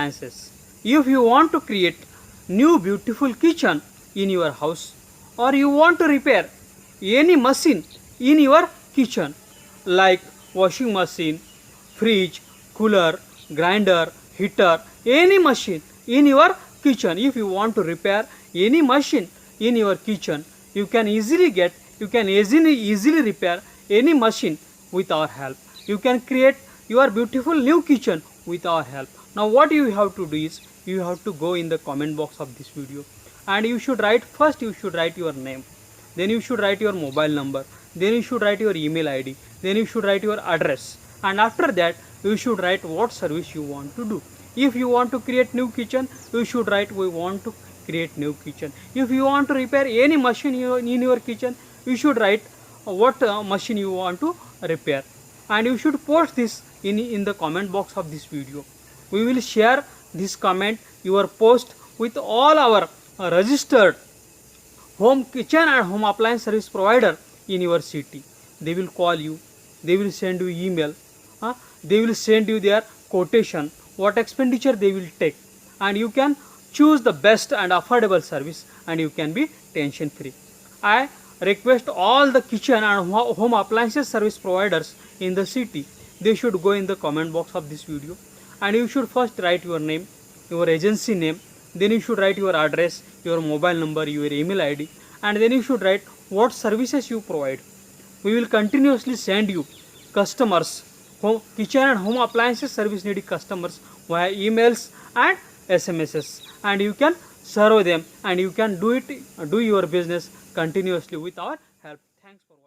appliances. If you want to create new beautiful kitchen in your house, or you want to repair any machine in your kitchen like washing machine, fridge, cooler, grinder, heater, any machine in your kitchen, if you want to repair any machine in your kitchen, you can easily repair any machine with our help. You can create your beautiful new kitchen with our help. Now what you have to do is, you have to go in the comment box of this video, and you should write your name, then you should write your mobile number, then you should write your email ID, then you should write your address, and after that you should write what service you want to do. If you want to create new kitchen, you should write we want to create new kitchen. If you want to repair any machine in your kitchen, you should write what machine you want to repair, and you should post this in the comment box of this video. We will share this comment, your post, with all our registered home kitchen and home appliance service provider in your city. They will call you, they will send you email, they will send you their quotation, what expenditure they will take, and you can choose the best and affordable service, and you can be tension free. I request all the kitchen and home appliances service providers in the city, they should go in the comment box of this video, and you should first write your name, your agency name, then you should write your address, your mobile number, your email ID, and then you should write what services you provide. We will continuously send you customers, kitchen and home appliances service needy customers via emails and SMSs, and you can serve them, and you can do your business continuously with our help. Thanks for watching.